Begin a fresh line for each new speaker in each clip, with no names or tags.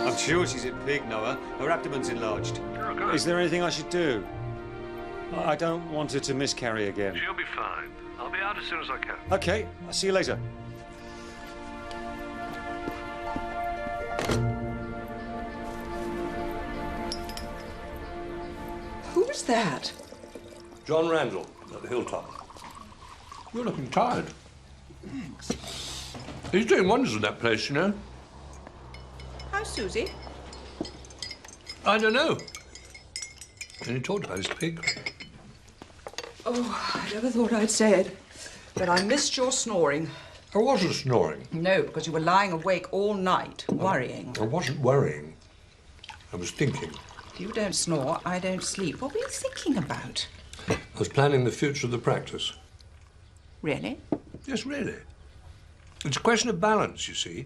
I'm sure she's in pig, Noah. Her abdomen's enlarged. Is there anything I should do? I don't want her to miscarry again.
She'll be fine. I'll be out as soon as I can.
Okay, I'll see you later.
Who was that?
John Randall at the Hilltop. You're looking tired.
Thanks.
He's doing wonders in that place, you know.
How's Susie?
I don't know. And he talked about his pig.
Oh, I never thought I'd say it, but I missed your snoring.
I wasn't snoring.
No, because you were lying awake all night, worrying.
I wasn't worrying. I was thinking.
If you don't snore, I don't sleep. What were you thinking about?
I was planning the future of the practice.
Really?
Yes, really. It's a question of balance, you see.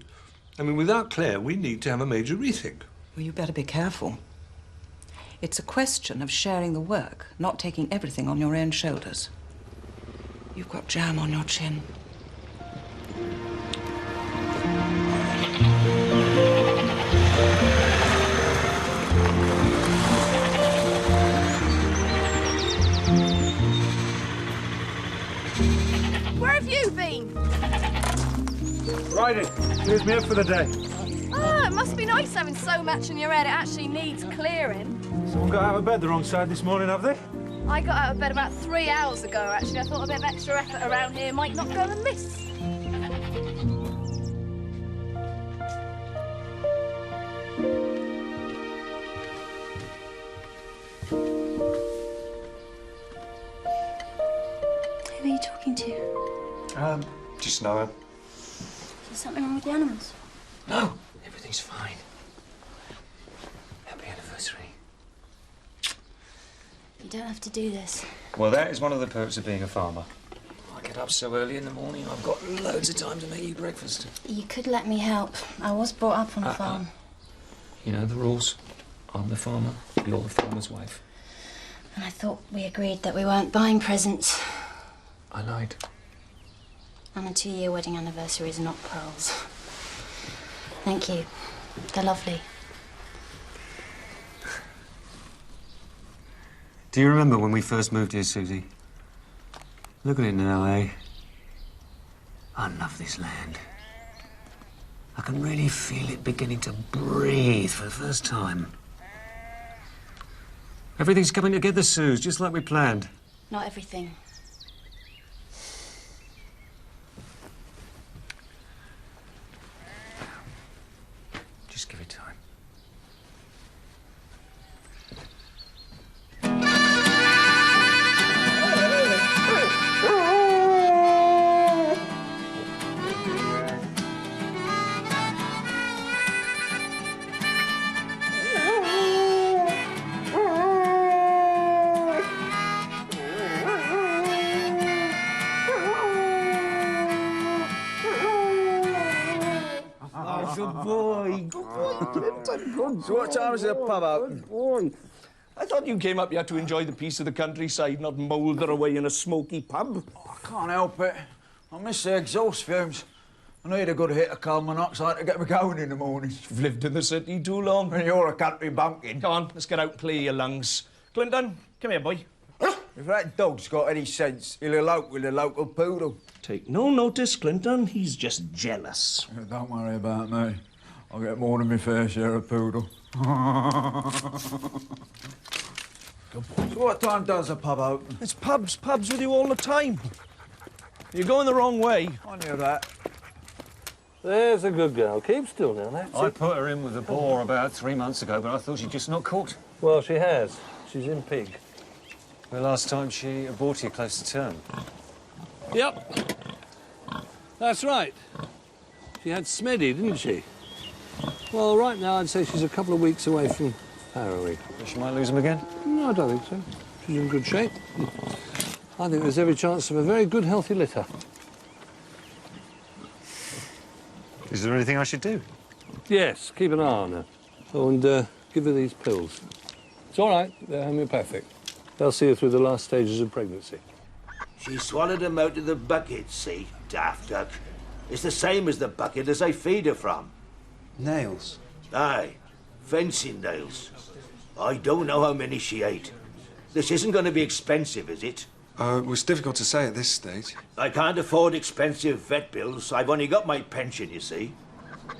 I mean, without Claire, we need to have a major rethink.
Well, you better be careful. It's a question of sharing the work, not taking everything on your own shoulders. You've got jam on your chin.
Where have you been?
Riding. Here's me up for the day.
Oh, it must be nice having so much in your head it actually needs clearing.
Someone got out of bed the wrong side this morning, have they?
I got out of bed about 3 hours ago, actually. I thought a bit of extra effort around here might not go amiss.
Who are you talking to?
Just Noah.
Is there something wrong with the animals?
No, everything's fine. Happy anniversary.
You don't have to do this.
Well, that is one of the perks of being a farmer.
I get up so early in the morning, I've got loads of time to make you breakfast.
You could let me help. I was brought up on a farm.
You know the rules. I'm the farmer, you're the farmer's wife.
And I thought we agreed that we weren't buying presents.
I lied.
And a 2-year wedding anniversary is not pearls. Thank you. They're lovely.
Do you remember when we first moved here, Susie? Look at it now, eh? I love this land. I can really feel it beginning to breathe for the first time. Everything's coming together, Suze, just like we planned.
Not everything.
Just give it time.
So what time is the pub open?
I thought you came up here to enjoy the peace of the countryside, not moulder away in a smoky pub.
Oh, I can't help it. I miss the exhaust fumes. I need a good hit of carbon monoxide to get me going in the morning.
You've lived in the city too long.
And you're a country bumpkin.
Come on, let's get out and play your lungs. Clinton, come here, boy.
If that dog's got any sense, he'll elope with the local poodle.
Take no notice, Clinton. He's just jealous.
Don't worry about me. I'll get more than my fair share of poodle. So what time does the pub open?
It's pubs with you all the time. You're going the wrong way.
I knew that.
There's a good girl. Keep still now, that's
I
it.
put her in with a boar about 3 months ago, but I thought she'd just not cooked.
Well, she has. She's in pig.
The last time she aborted close to term.
Yep. That's right. She had Smeddy, didn't she? Well, right now I'd say she's a couple of weeks away from harrowing.
She might lose him again.
No, I don't think so. She's in good shape. I think there's every chance of a very good, healthy litter.
Is there anything I should do?
Yes, keep an eye on her. Oh, and give her these pills. It's all right, they're homeopathic. They'll see her through the last stages of pregnancy.
She swallowed him out of the bucket, see, daft duck. It's the same as the bucket as I feed her from.
Nails?
Aye, fencing nails. I don't know how many she ate. This isn't going to be expensive, is it?
It was difficult to say at this stage.
I can't afford expensive vet bills. I've only got my pension, you see.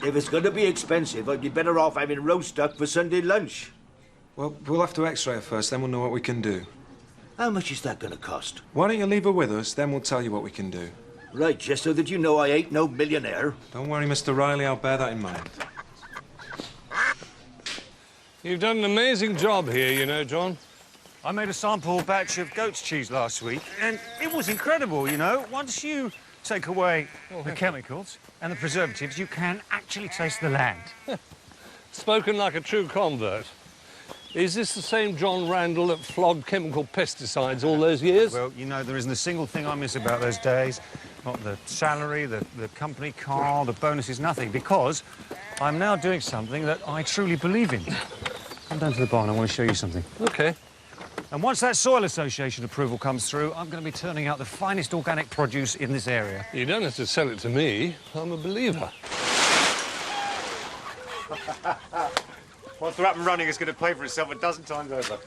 If it's going to be expensive, I'd be better off having roast duck for Sunday lunch.
Well, we'll have to x-ray her first, then we'll know what we can do.
How much is that going to cost?
Why don't you leave her with us, then we'll tell you what we can do.
Right, just so that you know I ain't no millionaire.
Don't worry, Mr. Riley, I'll bear that in mind.
You've done an amazing job here, you know, John.
I made a sample batch of goat's cheese last week, and it was incredible, you know. Once you take away the chemicals and the preservatives, you can actually taste the land.
Spoken like a true convert. Is this the same John Randall that flogged chemical pesticides all those years?
Well, you know, there isn't a single thing I miss about those days. Not the salary, the company car, the bonuses, nothing, because I'm now doing something that I truly believe in. Come down to the barn, I want to show you something.
OK.
And once that Soil Association approval comes through, I'm going to be turning out the finest organic produce in this area.
You don't have to sell it to me. I'm a believer.
Once they're up and running, it's going to pay for itself a dozen times over.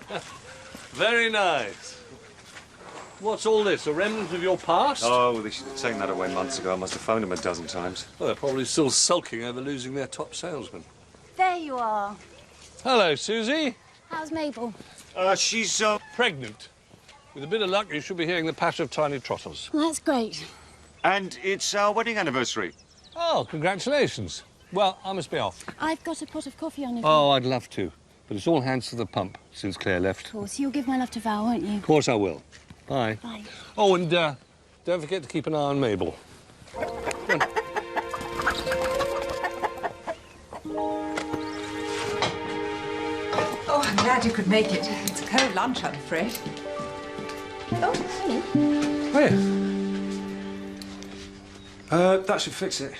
Very nice. What's all this, a remnant of your past?
Oh, they should have taken that away months ago. I must have phoned them a dozen times.
Well, they're probably still sulking over losing their top salesman.
There you are.
Hello, Susie.
How's Mabel?
She's,
Pregnant. With a bit of luck, you should be hearing the patter of tiny trotters.
Well, that's great.
And it's our wedding anniversary.
Oh, congratulations. Well, I must be off.
I've got a pot of coffee on it.
Oh, I'd love to. But it's all hands to the pump since Claire left.
Of course. You'll give my love to Val, won't you?
Of course I will. Bye.
Bye.
Oh, and don't forget to keep an eye on Mabel.
Oh, I'm glad you could make it. It's a cold lunch, I'm afraid.
Oh, honey.
Where?
That should fix it.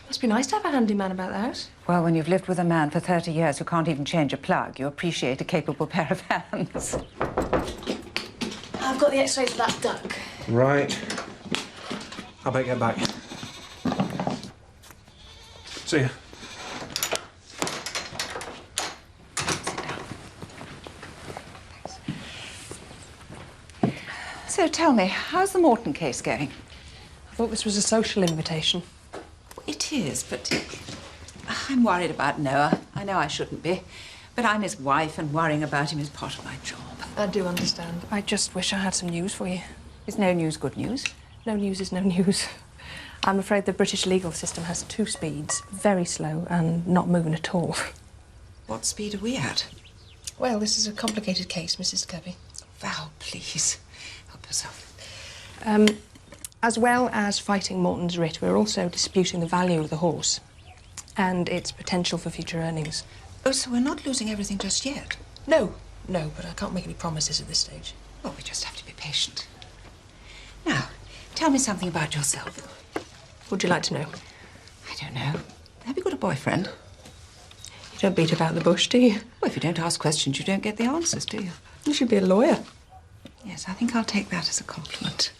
Must be nice to have a handyman about the house.
Well, when you've lived with a man for 30 years who can't even change a plug, you appreciate a capable pair of hands.
I've got the x-ray for that duck.
Right. I better get back. See ya.
So tell me, how's the Morton case going?
I thought this was a social invitation.
It is, but I'm worried about Noah. I know I shouldn't be, but I'm his wife, and worrying about him is part of my job.
I do understand. I just wish I had some news for you.
Is no news good news?
No news is no news. I'm afraid the British legal system has 2 speeds, very slow and not moving at all.
What speed are we at?
Well, this is a complicated case, Mrs. Kirby.
Val, please, help yourself.
As well as fighting Morton's writ, we're also disputing the value of the horse and its potential for future earnings.
Oh, so we're not losing everything just yet?
No, but I can't make any promises at this stage.
Well, we just have to be patient. Now, tell me something about yourself.
What would you like to know?
I don't know. Have you got a boyfriend?
You don't beat about the bush, do you?
Well, if you don't ask questions, you don't get the answers, do you?
You should be a lawyer.
Yes, I think I'll take that as a compliment.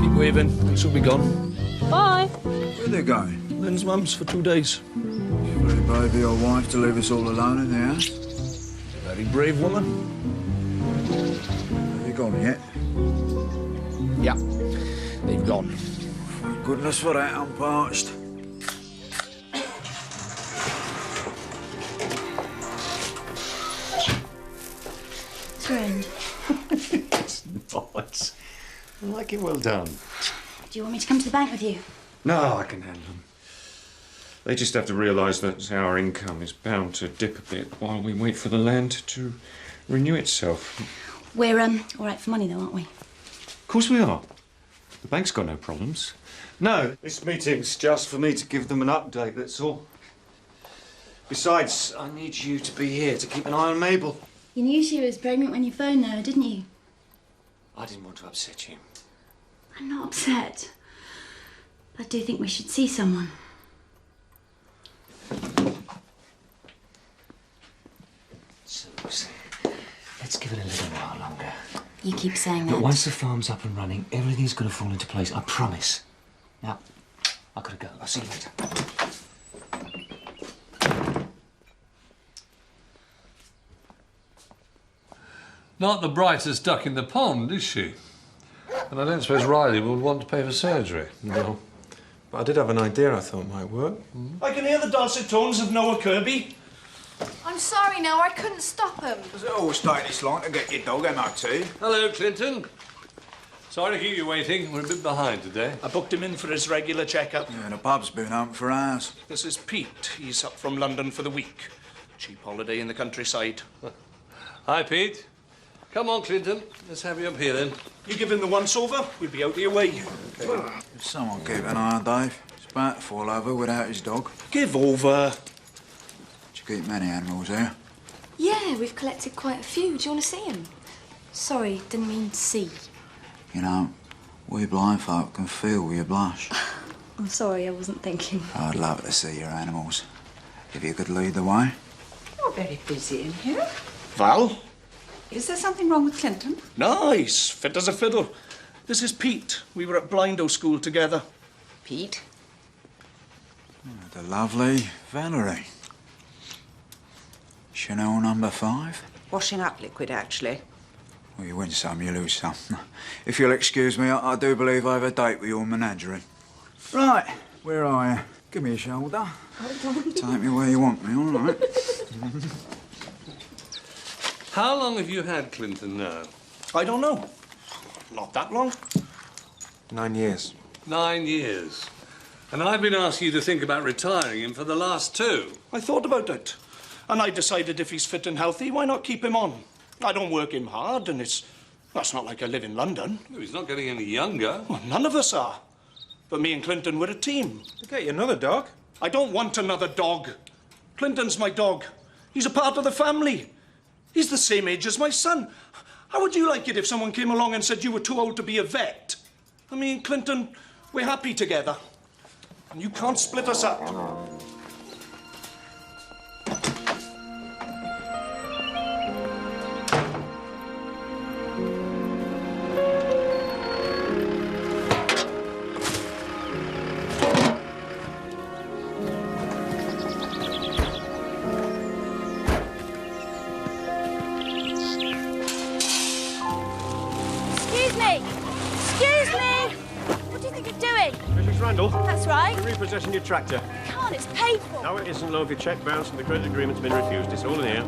Keep waving. They'll soon be gone.
Bye.
Where are they going?
Lynn's mum's for 2 days.
Very brave of your wife to leave us all alone in the house.
Very brave woman.
Have you gone yet?
Yeah, they've gone.
Thank goodness for that, I'm parched.
Friend,
It's not. I like it well done.
do you want me to come to the bank with you?
No, I can handle them. They just have to realise that our income is bound to dip a bit while we wait for the land to renew itself.
We're, all right for money though, aren't we?
Of course we are. The bank's got no problems. No, this meeting's just for me to give them an update, that's all. Besides, I need you to be here to keep an eye on Mabel.
You knew she was pregnant when you phoned her, didn't you?
I didn't want to upset you.
I'm not upset. I do think we should see someone.
Suze, let's give it a little while longer.
You keep saying
But
that.
once the farm's up and running, everything's going to fall into place, I promise. Now, I've got to go. I'll see you later.
Not the brightest duck in the pond, is she? And I don't suppose Riley would want to pay for surgery.
No. But I did have an idea I thought might work.
I can hear the dulcet tones of Noah Kirby.
I'm sorry, Noah, I couldn't stop him.
Does it always take this long to get your dog MOT?
Hello, Clinton. Sorry to keep you waiting. We're a bit behind today.
I booked him in for his regular checkup.
Yeah, the pub's been open for hours.
This is Pete. He's up from London for the week. Cheap holiday in the countryside.
Hi, Pete. Come on, Clinton. Let's have you up here, then.
You give him the once-over, we'll be out of your way.
If someone keep an eye on Dave, he's about to fall over without his dog.
Give over.
Do you keep many animals here?
Yeah, we've collected quite a few. Do you want to see him? Sorry, didn't mean see.
You know, we blind folk can feel with your blush.
I'm sorry, I wasn't thinking.
I'd love to see your animals. If you could lead the way.
You're very busy in here.
Val?
Is there something wrong with Clinton?
Nice, fit as a fiddle. This is Pete. We were at Blindo school together.
Pete?
The lovely Valerie. Chanel number 5?
Washing up liquid, actually.
Well, you win some, you lose some. If you'll excuse me, I do believe I have a date with your menagerie. Right, where are you? Give me a shoulder. Take me where you want me, all right?
How long have you had Clinton now?
I don't know. Not that long.
9 years.
9 years. And I've been asking you to think about retiring him for the last 2.
I thought about it. And I decided if he's fit and healthy, why not keep him on? I don't work him hard, and it's not like I live in London.
No, he's not getting any younger.
Well, none of us are. But me and Clinton were a team.
Get you another dog.
I don't want another dog. Clinton's my dog. He's a part of the family. He's the same age as my son. How would you like it if someone came along and said you were too old to be a vet? I mean, Clinton, we're happy together. And you can't split us up.
That's right.
You're repossessing your tractor.
Can't, it's paid for.
No, it isn't, love. Your cheque bounced and the credit agreement's been refused. It's all in here.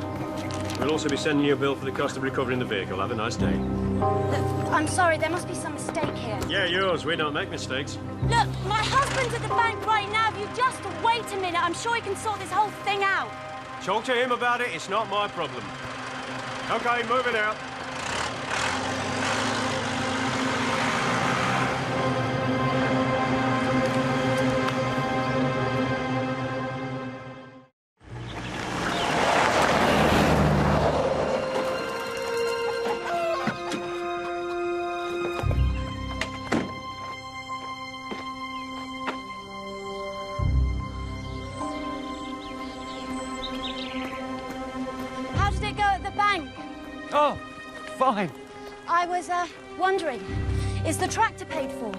We'll also be sending you a bill for the cost of recovering the vehicle. Have a nice day.
Look, I'm sorry, there must be some mistake here.
Yeah, yours. We don't make mistakes.
Look, my husband's at the bank right now. If you just wait a minute, I'm sure he can sort this whole thing out.
Talk to him about it. It's not my problem. Okay, moving out.
go at the bank.
Oh, fine.
I was, wondering, is the tractor paid for?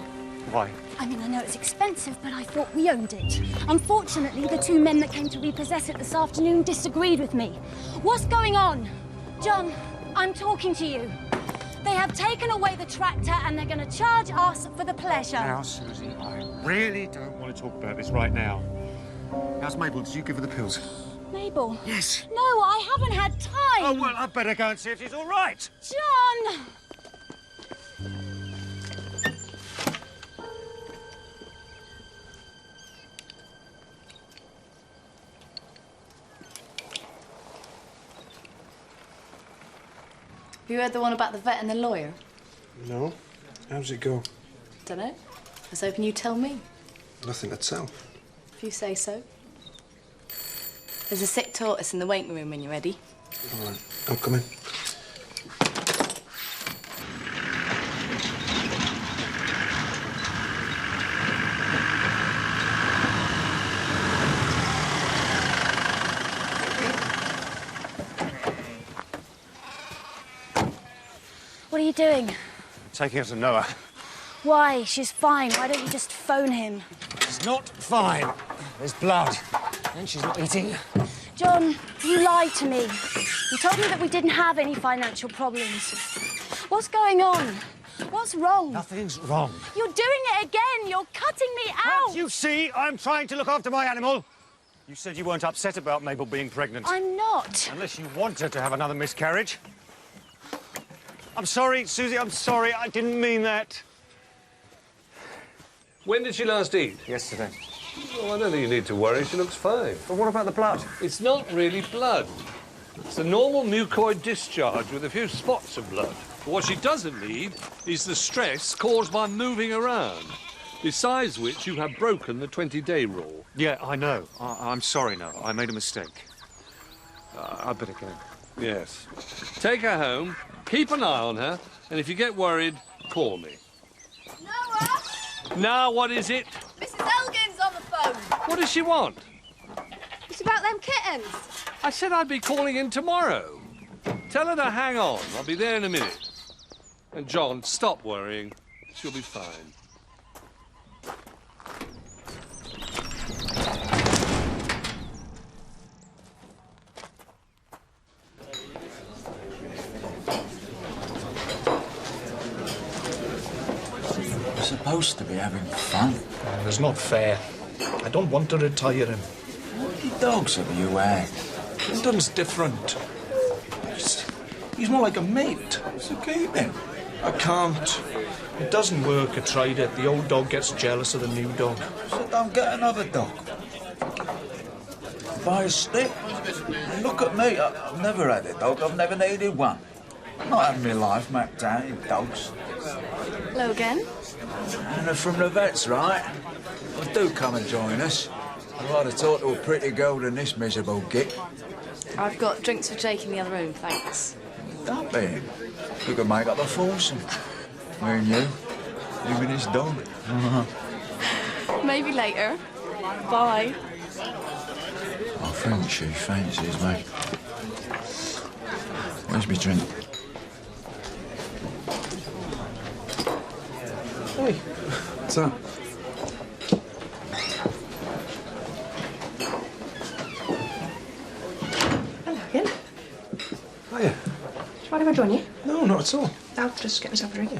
Why?
I mean, I know it's expensive, but I thought we owned it. Unfortunately, the two men that came to repossess it this afternoon disagreed with me. What's going on? John, I'm talking to you. They have taken away the tractor and they're going to charge us for the pleasure.
Now, Susie, I really don't want to talk about this right now. How's Mabel? Did you give her the pills?
Mabel?
Yes.
No, I haven't had time.
Oh, well, I'd better go and see if she's all right.
John!
You heard the one about the vet and the lawyer?
No. How's it go?
Dunno. I was hoping you'd tell me.
Nothing to tell.
If you say so. There's a sick tortoise in the waiting room when you're ready.
All right, I'm coming.
What are you doing?
Taking her to Noah.
Why? She's fine. Why don't you just phone him?
She's not fine. There's blood. And she's not eating.
John, you lied to me. You told me that we didn't have any financial problems. What's going on? What's wrong?
Nothing's wrong.
You're doing it again. You're cutting me out.
Can't you see I'm trying to look after my animal? You said you weren't upset about Mabel being pregnant.
I'm not.
Unless you want her to have another miscarriage. I'm sorry, Susie, I'm sorry. I didn't mean that.
When did she last eat?
Yesterday.
Oh, I don't think you need to worry. She looks fine.
But what about the blood?
It's not really blood. It's a normal mucoid discharge with a few spots of blood. But what she doesn't need is the stress caused by moving around. Besides which, you have broken the 20-day rule.
Yeah, I know. I'm sorry, no. I made a mistake. I'd better go.
Yes. Take her home, keep an eye on her, and if you get worried, call me.
Noah!
Now, what is it?
Mrs. Elgin's on the phone.
What does she want?
It's about them kittens.
I said I'd be calling in tomorrow. Tell her to hang on. I'll be there in a minute. And John, stop worrying. She'll be fine.
We're supposed to be having fun.
It's not fair. I don't want to retire him.
What dogs have you had?
Clinton's different. He's more like a mate.
So keep him.
I can't. It doesn't work. I tried it. The old dog gets jealous of the new dog.
So don't get another dog. Buy a stick. Look at me. I've never had a dog. I've never needed one. Not having my life mapped out in dogs.
Hello again.
And they're from the vets, right? Well, do come and join us. I'd rather talk to a pretty girl than this miserable git.
I've got drinks for Jake in the other room, thanks.
Don't be. We could make up a foursome. Me and you. You and this dog.
Maybe later. Bye.
I think she fancies me. Where's my drink?
Hey, what's that?
Hello again.
Hiya.
Mind if I join you?
No, not at all.
I'll just get myself a drink.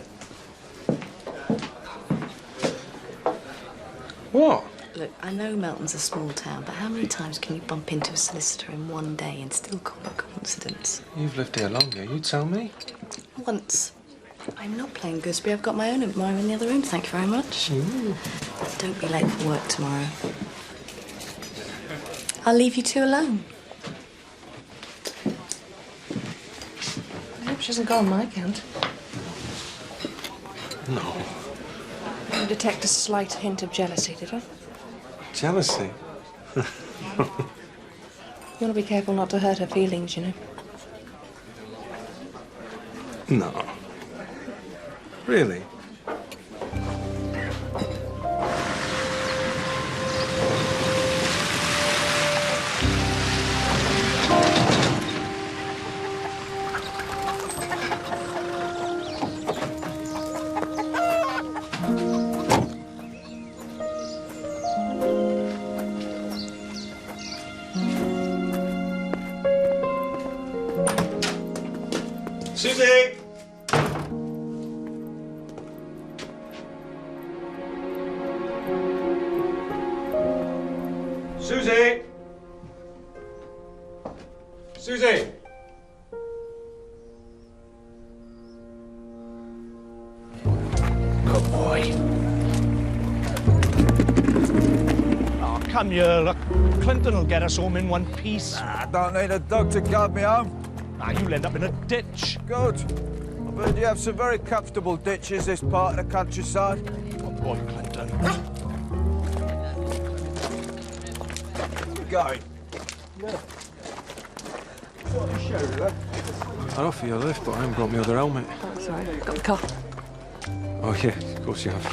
What?
Look, I know Melton's a small town, but how many times can you bump into a solicitor in one day and still call it a coincidence?
You've lived here longer, you tell me.
Once. I'm not playing gooseberry. I've got my own admirer in the other room, thank you very much.
Ooh.
Don't be late for work tomorrow. I'll leave you two alone.
I hope she hasn't gone my account.
No.
I detect a slight hint of jealousy, did I?
Jealousy?
You want to be careful not to hurt her feelings, you know.
No. Really?
Susie!
Susie! Susie!
Good boy. Oh, come here, look. Clinton will get us home in one piece.
I don't need a dog to guide me home.
You'll end up in a ditch.
Good. I've heard you have some very comfortable ditches this part of the countryside.
Good boy, Clinton.
Going.
I'd offer you a lift, but I haven't brought my other helmet.
Sorry, got the car.
Oh, yeah, of course you have.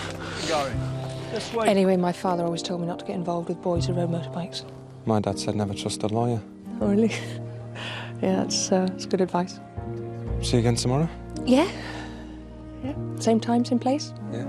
Going.
Anyway, my father always told me not to get involved with boys who rode motorbikes.
My dad said never trust a lawyer.
Oh, really? Yeah, that's good advice.
See you again tomorrow?
Yeah. Yeah. Same time, same place?
Yeah.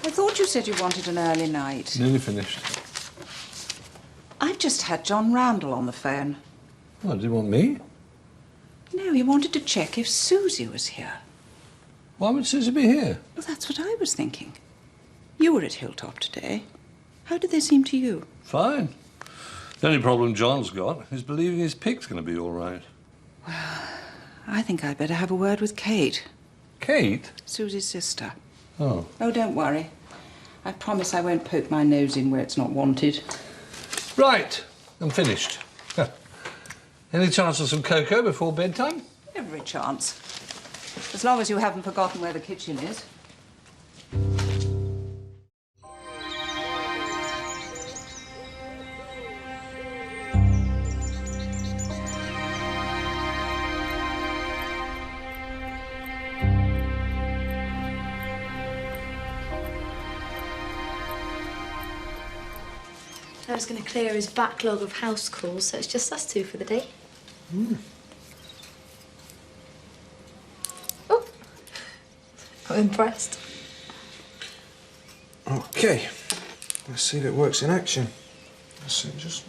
I thought you said you wanted an early night.
Nearly finished.
I've just had John Randall on the phone.
What, did you want me?
No, he wanted to check if Susie was here.
Why would Susie be here?
Well, that's what I was thinking. You were at Hilltop today. How did they seem to you?
Fine. The only problem John's got is believing his pig's going to be all right.
I think I'd better have a word with Kate.
Kate?
Susie's sister.
Oh.
Oh, don't worry. I promise I won't poke my nose in where it's not wanted.
Right. I'm finished. Any chance of some cocoa before bedtime?
Every chance. As long as you haven't forgotten where the kitchen is.
I was going to clear his backlog of house calls, so it's just us two for the day. Oh, I'm impressed.
OK. Let's see if it works in action. Let's see, just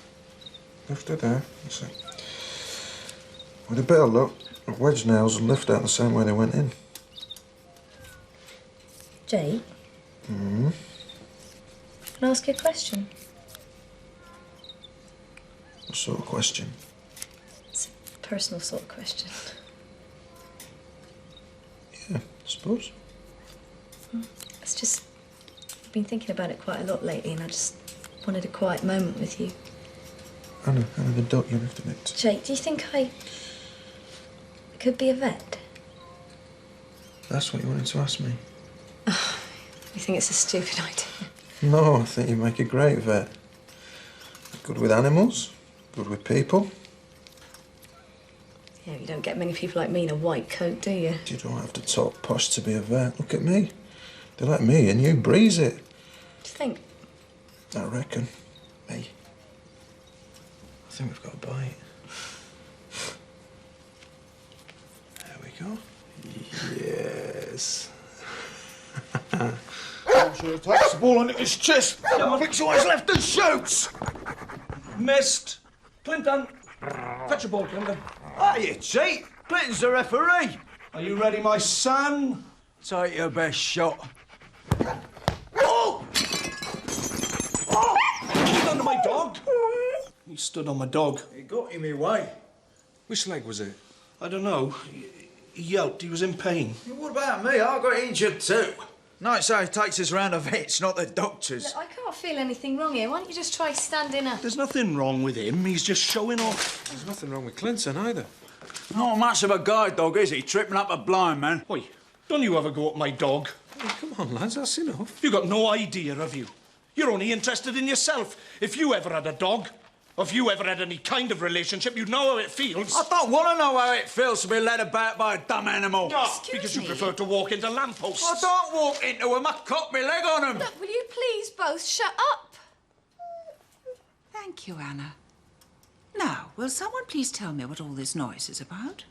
lift it there. Let's see. With a bit of luck, the wedge nails will lift out the same way they went in.
Jay? Can I ask you a question?
What sort of question?
It's a personal sort of question.
Yeah, I suppose.
It's just, I've been thinking about it quite a lot lately, and I just wanted a quiet moment with you.
Anna, the duck you lift a bit.
Jake, do you think I could be a vet?
That's what you wanted to ask me?
You think it's a stupid idea?
No, I think you make a great vet. Good with animals, good with people.
Yeah, you don't get many people like me in a white coat, do you?
You don't have to talk posh to be a vet. Look at me. They let me and you breeze it.
Do you think?
I reckon. Me. I think we've got a bite. There we go. Yes.
I'm sure he takes the ball on his chest. Picks always left and shoots. Missed. Clinton. Fetch a ball, Clinton.
Ah, you cheat. Clinton's the referee.
Are you ready, my son?
Take your best shot.
Oh! Oh! He stood on my dog. He stood on my dog.
He got in my way.
Which leg was it?
I don't know. He yelped. He was in pain.
What about me? I got injured too. No, so he takes us round the vets, not the doctors.
Look, I can't feel anything wrong here. Why don't you just try standing up?
There's nothing wrong with him. He's just showing off.
There's nothing wrong with Clinton either.
Not much of a guide dog, is he? Tripping up a blind man.
Oi, don't you ever go at my dog.
Oh, come on, lads, that's enough.
You got no idea, have you? You're only interested in yourself. If you ever had a dog, If you ever had any kind of relationship, you'd know how it feels.
I don't want to know how it feels to be led about by a dumb animal.
No, because you prefer to walk into lampposts.
I don't walk into them, I cock my leg on them.
Look, will you please both shut up?
Thank you, Anna. Now, will someone please tell me what all this noise is about?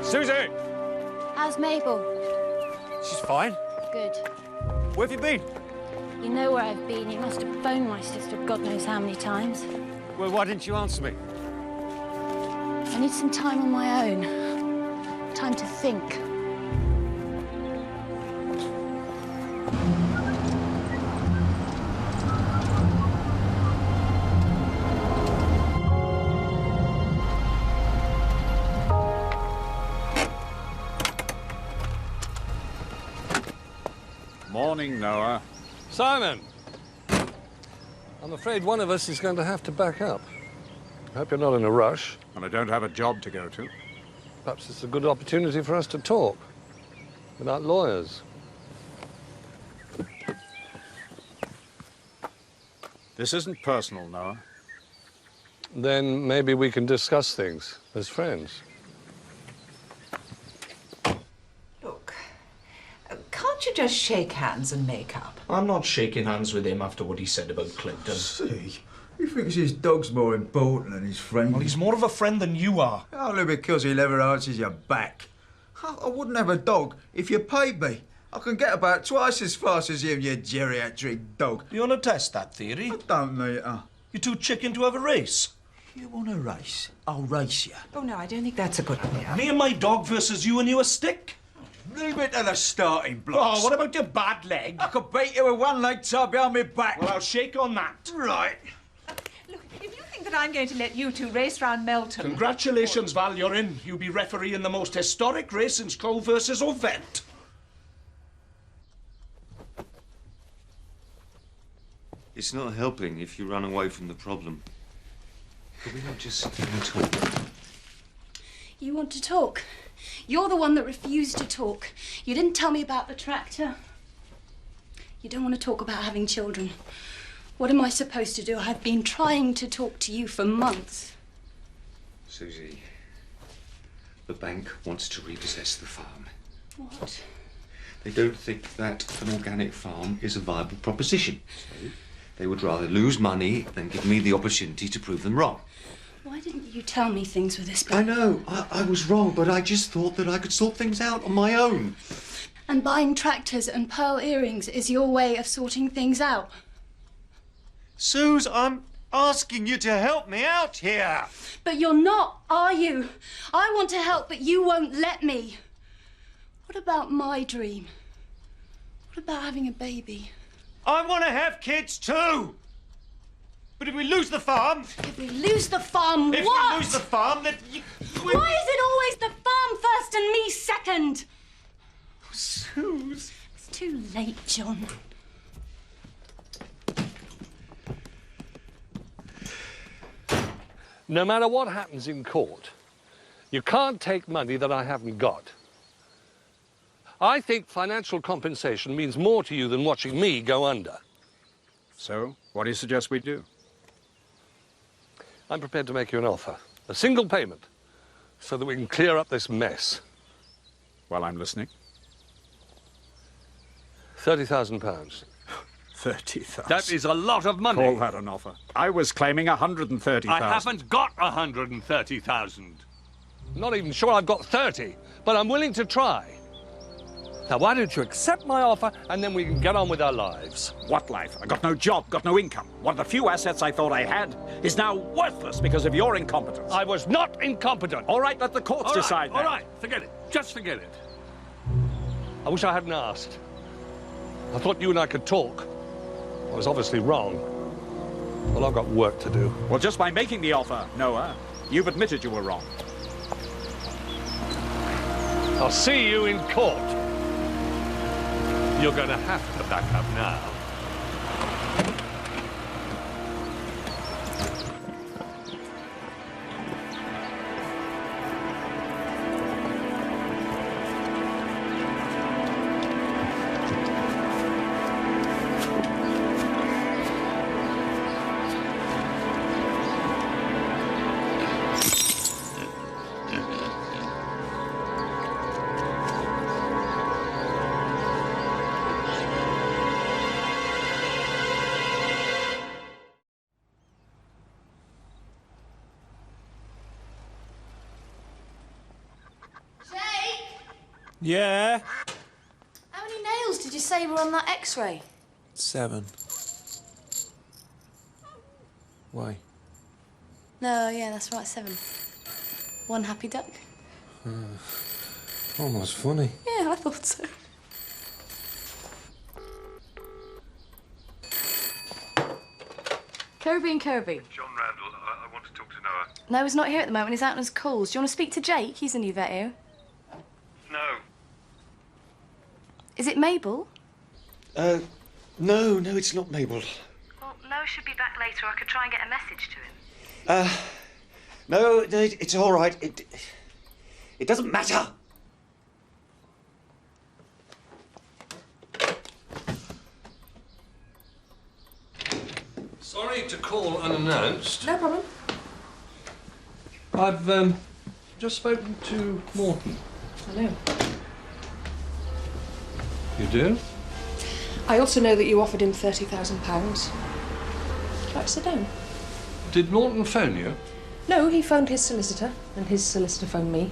Susie!
How's Mabel?
She's fine.
Good.
Where have you been?
You know where I've been. You must have phoned my sister God knows how many times.
Well, why didn't you answer me?
I need some time on my own. Time to think.
Morning, Noah.
Simon! I'm afraid one of us is going to have to back up. I hope you're not in a rush.
And I don't have a job to go to.
Perhaps it's a good opportunity for us to talk. Without lawyers.
This isn't personal, Noah.
Then maybe we can discuss things as friends.
Can't you just shake hands and make up?
I'm not shaking hands with him after what he said about Clinton.
See? He thinks his dog's more important than his friend.
Well, he's more of a friend than you are.
Only because he never answers your back. I wouldn't have a dog if you paid me. I can get about twice as fast as him, you geriatric dog.
You want to test that theory?
I don't need her.
You're too chicken to have a race.
You want a race? I'll race you.
Oh, no, I don't think that's a good idea.
Me and my dog versus you and you a stick?
Leave it to the starting blocks.
Oh, what about your bad leg?
I could beat you with one leg tied behind my back.
Well, I'll shake on that.
Right.
Look, if you think that I'm going to let you two race round Melton...
Congratulations, Val, you're in. You'll be referee in the most historic race since Cole versus Ovett.
It's not helping if you run away from the problem. Could we not just sit down and talk?
You want to talk? You're the one that refused to talk. You didn't tell me about the tractor. You don't want to talk about having children. What am I supposed to do? I've been trying to talk to you for months.
Susie, the bank wants to repossess the farm.
What?
They don't think that an organic farm is a viable proposition. So they would rather lose money than give me the opportunity to prove them wrong.
Why didn't you tell me things were this bad?
I know, I was wrong, but I just thought that I could sort things out on my own.
And buying tractors and pearl earrings is your way of sorting things out?
Suze, I'm asking you to help me out here.
But you're not, are you? I want to help, but you won't let me. What about my dream? What about having a baby?
I want to have kids too. But if we lose the farm...
If we lose the farm,
if
what?
we lose the farm, then...
Why is it always the farm first and me second?
Suze...
It's too late, John.
No matter what happens in court, you can't take money that I haven't got. I think financial compensation means more to you than watching me go under.
So, what do you suggest we do?
I'm prepared to make you an offer. A single payment, so that we can clear up this mess.
Well, I'm listening.
£30,000.
30,000.
That is a lot of money.
Call that an offer. I was claiming 130,000.
I haven't got 130,000. I'm not even sure I've got 30, but I'm willing to try. Now, why don't you accept my offer, and then we can get on with our lives?
What life? I got no job, got no income. One of the few assets I thought I had is now worthless because of your incompetence.
I was not incompetent.
All right, let the courts decide that.
All right, forget it. Just forget it. I wish I hadn't asked. I thought you and I could talk. I was obviously wrong. Well, I've got work to do.
Well, just by making the offer, Noah, you've admitted you were wrong.
I'll see you in court. You're going to have to back up now.
Yeah?
How many nails did you say were on that X-ray?
7. Why?
No, yeah, that's right, 7. One happy duck.
Almost funny.
Yeah, I thought so. Kirby and Kirby.
John Randall, I want to talk to Noah.
No, he's not here at the moment. He's out on his calls. Do you want to speak to Jake? He's the new vet here.
No.
Is it Mabel?
No, it's not Mabel.
Well, Noah should be back later. I could try and get a message to him.
No, it's all right. It doesn't matter.
Sorry to call unannounced.
No problem.
I've just spoken to Morton.
Hello.
You do?
I also know that you offered him £30,000. Would you like to sit down?
Did Morton phone you?
No, he phoned his solicitor, and his solicitor phoned me.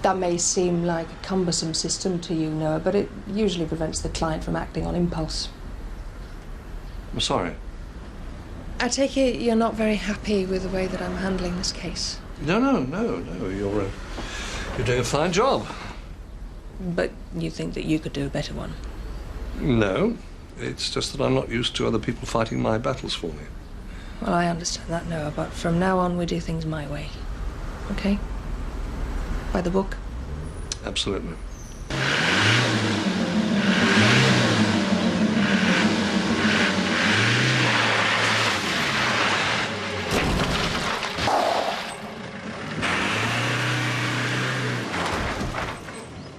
That may seem like a cumbersome system to you, Noah, but it usually prevents the client from acting on impulse.
I'm sorry.
I take it you're not very happy with the way that I'm handling this case.
No. You're doing a fine job.
But you think that you could do a better one?
No, it's just that I'm not used to other people fighting my battles for me.
Well, I understand that, Noah, but from now on we do things my way. Okay? By the book?
Absolutely.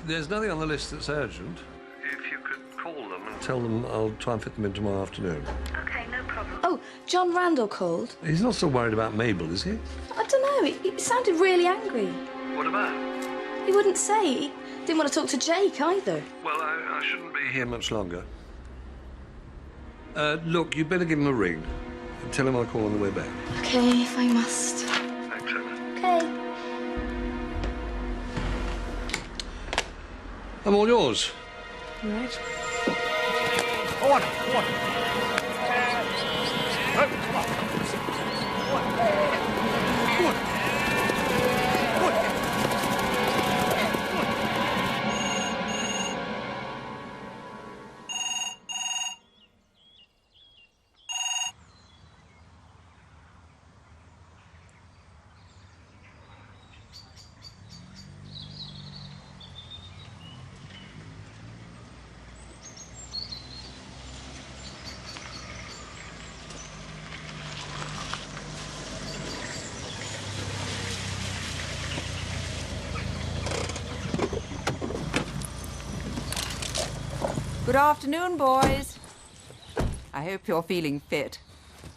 There's nothing on the list that's urgent. If you could call them and tell them I'll try and fit them in tomorrow afternoon.
Okay, no problem. Oh, John Randall called.
He's not so worried about Mabel, is he?
I don't know. He sounded really angry.
What about?
He wouldn't say. He didn't want to talk to Jake either.
Well, I shouldn't be here much longer. Look, you'd better give him a ring and tell him I'll call on the way back.
Okay, if I must.
Thanks, Emma.
Okay.
I'm all yours.
All right.
Go on. Come on.
Good afternoon, boys. I hope you're feeling fit.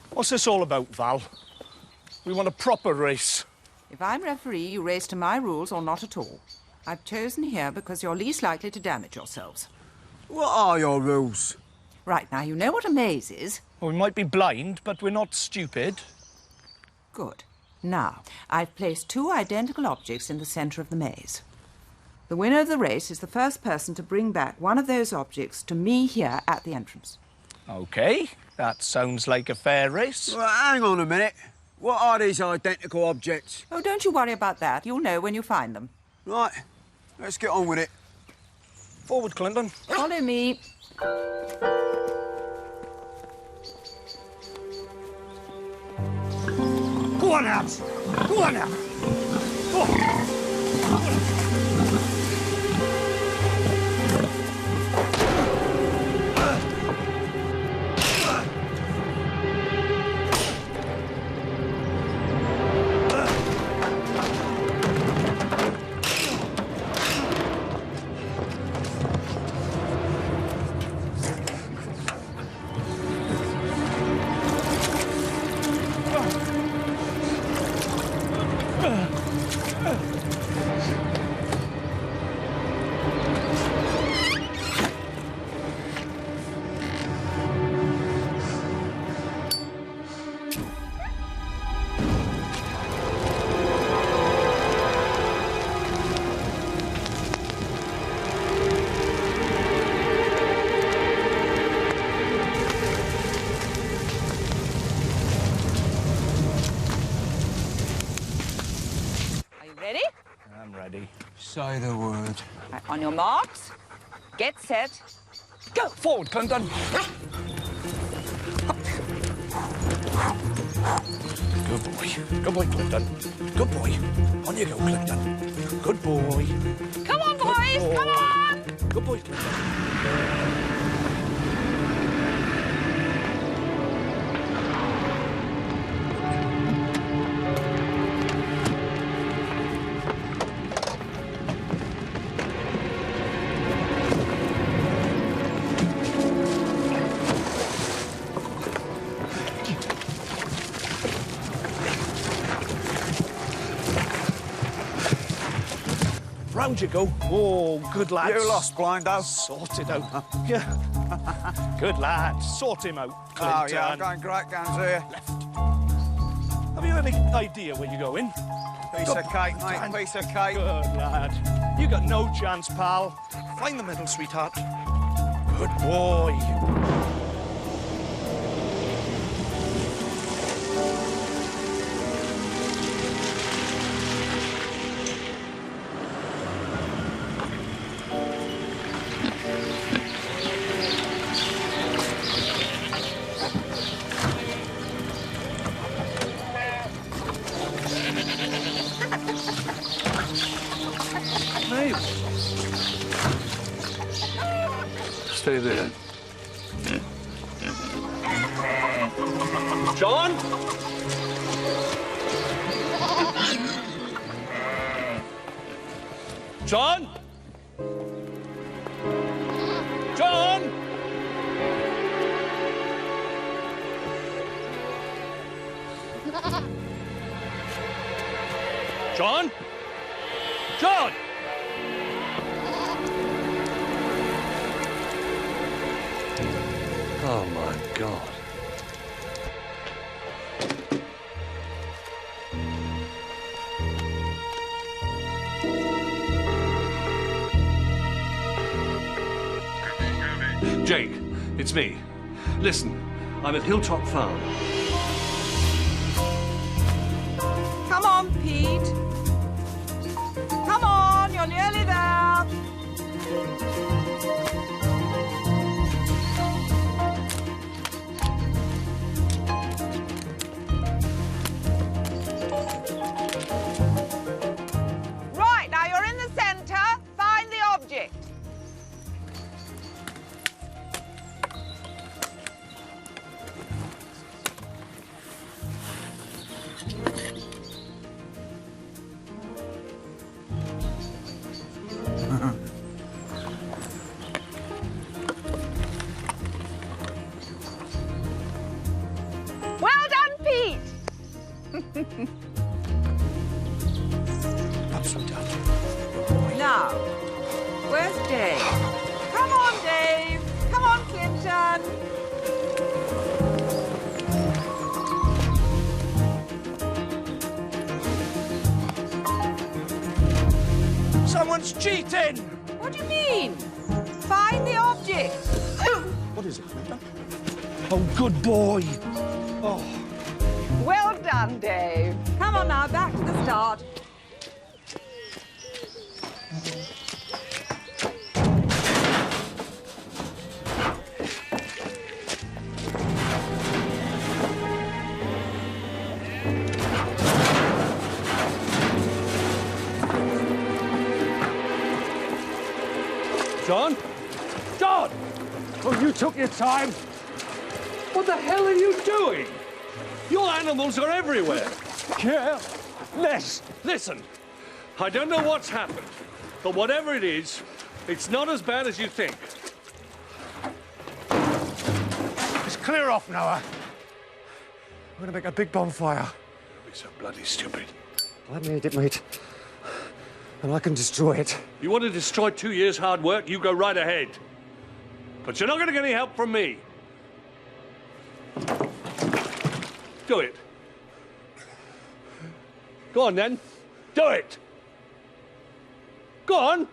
What's this all about, Val? We want a proper race.
If I'm referee, you race to my rules or not at all. I've chosen here because you're least likely to damage yourselves.
What are your rules?
Right, now you know what a maze is.
Well, we might be blind, but we're not stupid.
Good. Now, I've placed 2 identical objects in the centre of the maze. The winner of the race is the first person to bring back one of those objects to me here at the entrance.
OK, that sounds like a fair race.
Well, hang on a minute. What are these identical objects?
Oh, don't you worry about that. You'll know when you find them.
Right, let's get on with it.
Forward, Clinton.
Follow me.
Go on out! Go on out!
Ready?
I'm ready.
Say the word.
Right, on your marks, get set.
Go forward, Clinton. Good boy. Good boy, Clinton. Good boy. On you go, Clinton. Good boy.
Come on, boys, come on!
Good boy, Clinton. Round you go. Oh, good lad.
You lost, Blindo.
Sort it out. Yeah. Good lad. Sort him out, Clinton.
Oh, yeah, I'm going great guns here.
Left. Have you any idea where you're going?
Piece of cake, mate, piece of cake.
Good lad. You got no chance, pal. Find the middle, sweetheart. Good boy. Stay there. John? John? John? John? John? Oh, my God. Jake, it's me. Listen, I'm at Hilltop Farm.
Come on, Pete. Come on, you're nearly there. Right, now you're in the centre. Find the object. Well done, Pete. Now, where's Dave? Come on, Dave. Come on, Clinton.
Someone's cheating!
What do you mean? Find the object.
What is it? Oh, good boy. Oh.
Well done, Dave. Come on now, back to the start.
John? John! Oh, you took your time. What the hell are you doing? Your animals are everywhere. Careless. Listen, I don't know what's happened, but whatever it is, it's not as bad as you think.
It's clear off, Noah. We're gonna make a big bonfire.
Don't be so bloody stupid.
I made it, mate. And I can destroy it.
You want to destroy 2 years' hard work, you go right ahead. But you're not going to get any help from me. Do it. Go on, then. Do it. Go on.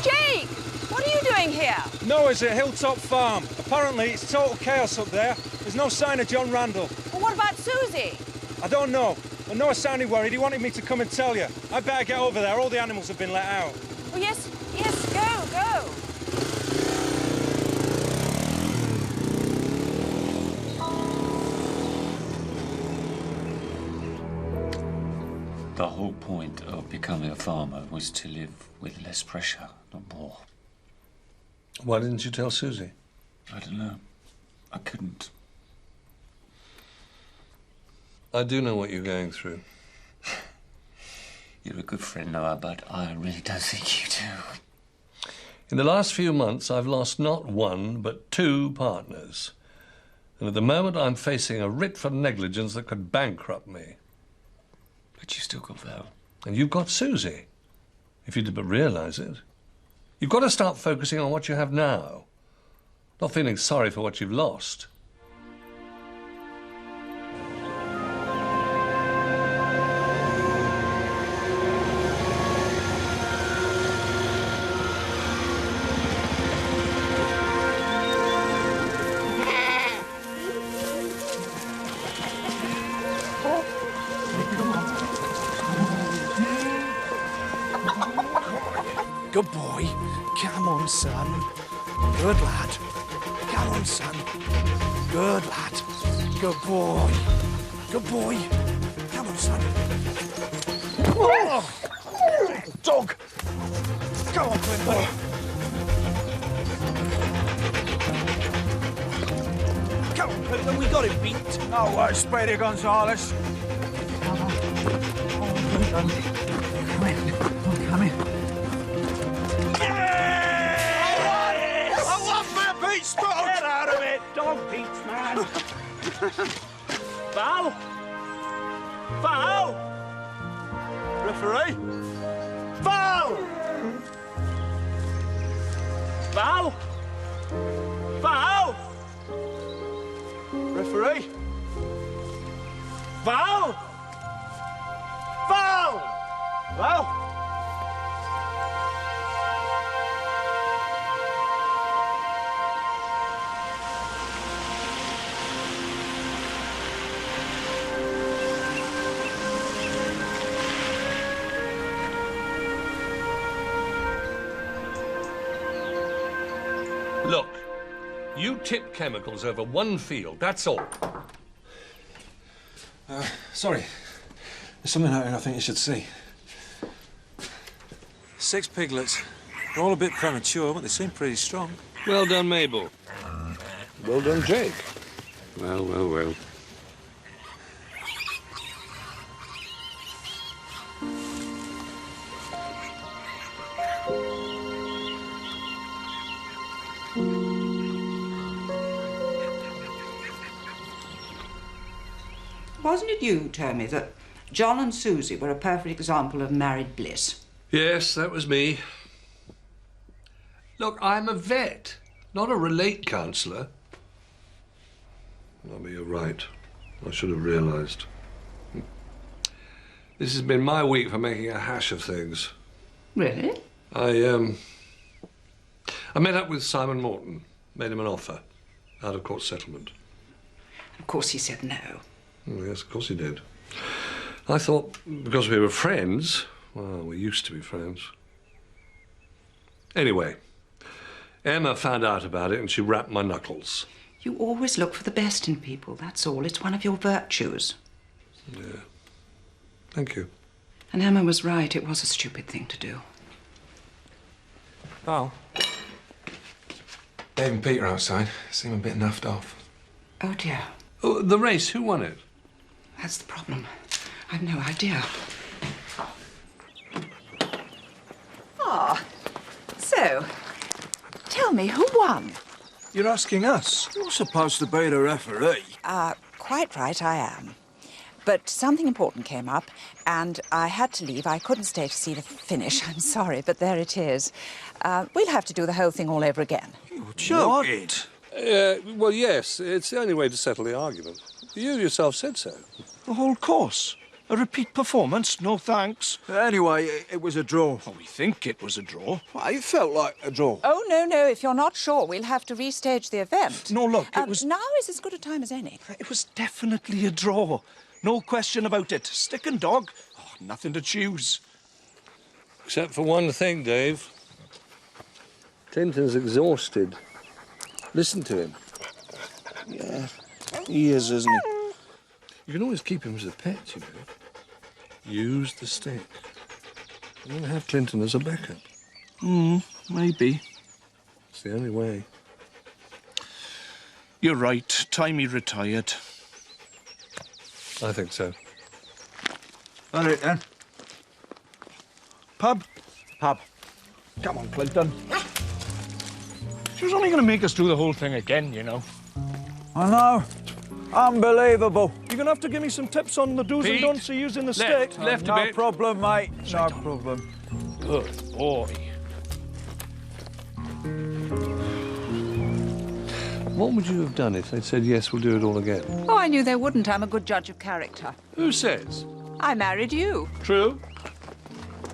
Jake! What are you doing here?
Noah's at Hilltop Farm. Apparently, it's total chaos up there. There's no sign of John Randall.
Well, what about Susie?
I don't know. But Noah sounded worried. He wanted me to come and tell you. I better get over there. All the animals have been let out.
Oh, yes, go.
The whole point of becoming a farmer was to live with less pressure, not more.
Why didn't you tell Susie?
I don't know. I couldn't.
I do know what you're going through.
You're a good friend, Noah, but I really don't think you do.
In the last few months, I've lost not one, but 2 partners. And at the moment, I'm facing a writ for negligence that could bankrupt me.
But you still got Val.
And you've got Susie, if you did but realise it. You've got to start focusing on what you have now, not feeling sorry for what you've lost.
Good boy. Come on, son. Good lad. Come on, son. Good lad. Good boy. Good boy. Come on, son. Oh! Dog. Go on, Clinton. Come on, Clinton. We got him beat.
Oh, what, Speedy Gonzales? Come on. Come in. Come in.
Get out of it, dog peach, man. Val? Val? Referee? Val? Val? Val? Referee? Val? Val? Val?
Look, you tip chemicals over one field, that's all.
Sorry. There's something out here I think you should see. 6 piglets. They're all a bit premature, but they seem pretty strong.
Well done, Mabel. Well done, Jake.
Well.
Wasn't it you, Tommy, that John and Susie were a perfect example of married bliss?
Yes, that was me. Look, I'm a vet, not a relate counsellor. No, but you're right. I should have realised. This has been my week for making a hash of things.
Really?
I met up with Simon Morton, made him an offer, out-of-court settlement.
Of course he said no.
Oh, yes, of course he did. I thought, because we were friends, well, we used to be friends. Anyway, Emma found out about it and she rapped my knuckles.
You always look for the best in people, that's all. It's one of your virtues.
Yeah. Thank you.
And Emma was right. It was a stupid thing to do.
Oh. Dave and Peter outside. Seem a bit nuffed off.
Oh, dear.
Oh, the race, who won it?
That's the problem. I've no idea.
Ah, so, tell me, who won?
You're asking us? You're supposed to be the referee.
Quite right, I am. But something important came up, and I had to leave. I couldn't stay to see the finish. I'm sorry, but there it is. We'll have to do the whole thing all over again.
You're joking.
Well, yes, it's the only way to settle the argument. You yourself said so.
The whole course? A repeat performance? No thanks.
Anyway, it was a draw.
Well, we think it was a draw.
Well, it felt like a draw.
Oh, no, if you're not sure, we'll have to restage the event.
No, look, it was...
Now is as good a time as any.
It was definitely a draw. No question about it. Stick and dog. Oh, nothing to choose.
Except for one thing, Dave. Clinton's exhausted. Listen to him.
Yeah, he is, isn't he?
You can always keep him as a pet, you know. Use the stick. And then have Clinton as a backup.
Maybe.
It's the only way.
You're right. Time he retired.
I think so.
All right, then.
Pub?
Pub.
Come on, Clinton. She was only going to make us do the whole thing again, you know.
I know. Unbelievable.
You're going to have to give me some tips on the do's
Pete,
and don'ts of using the
left,
stick.
left a
No
bit.
problem, mate. No problem.
Good boy.
What would you have done if they'd said, yes, we'll do it all again?
Oh, I knew they wouldn't. I'm a good judge of character.
Who says?
I married you.
True.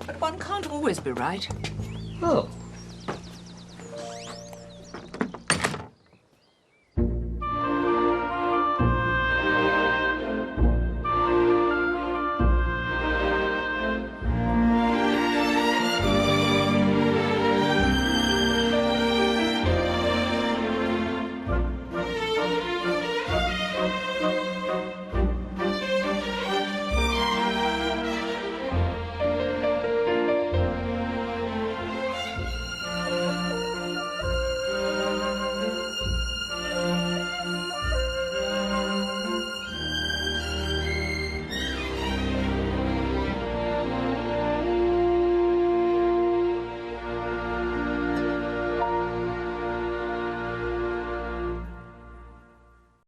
But one can't always be right.
Oh.